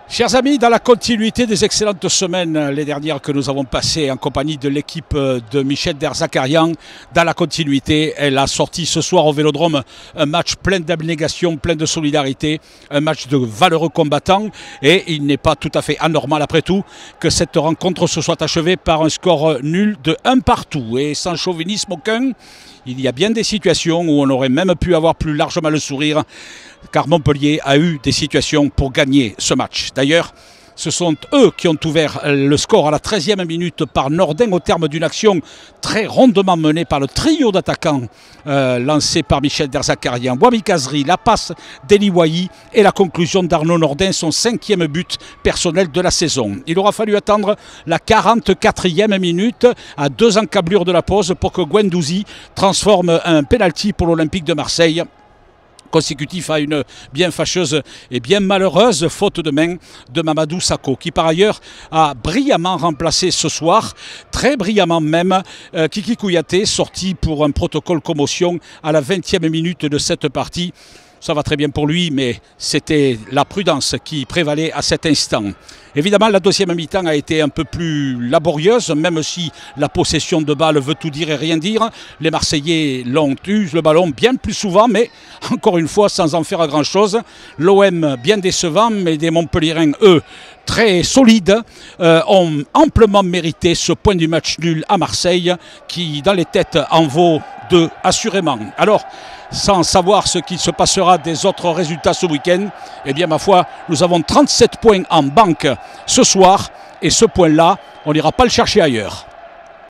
Chers amis, dans la continuité des excellentes semaines, les dernières que nous avons passées en compagnie de l'équipe de Michel Derzakarian, dans la continuité, elle a sorti ce soir au Vélodrome un match plein d'abnégation, plein de solidarité, un match de valeureux combattants, et il n'est pas tout à fait anormal après tout que cette rencontre se soit achevée par un score nul de 1 partout. Et sans chauvinisme aucun, il y a bien des situations où on aurait même pu avoir plus largement le sourire, car Montpellier a eu des situations pour gagner ce match. D'ailleurs, ce sont eux qui ont ouvert le score à la 13e minute par Nordin au terme d'une action très rondement menée par le trio d'attaquants lancé par Michel Derzakarian. Wami Kazri, la passe d'Eli Wahi et la conclusion d'Arnaud Nordin, son 5e but personnel de la saison. Il aura fallu attendre la 44e minute à 2 encablures de la pause pour que Guendouzi transforme un pénalty pour l'Olympique de Marseille, consécutif à une bien fâcheuse et bien malheureuse faute de main de Mamadou Sakho, qui par ailleurs a brillamment remplacé ce soir, très brillamment même, Kiki Kouyaté, sorti pour un protocole commotion à la 20e minute de cette partie. Ça va très bien pour lui, mais c'était la prudence qui prévalait à cet instant. Évidemment, la deuxième mi-temps a été un peu plus laborieuse, même si la possession de balle veut tout dire et rien dire. Les Marseillais l'ont eu, le ballon, bien plus souvent, mais encore une fois, sans en faire grand-chose. L'OM, bien décevant, mais des Montpelliérains, eux, très solides, ont amplement mérité ce point du match nul à Marseille, qui, dans les têtes, en vaut 2, assurément. Alors, sans savoir ce qui se passera des autres résultats ce week-end, eh bien, ma foi, nous avons 37 points en banque ce soir, et ce point-là, on n'ira pas le chercher ailleurs.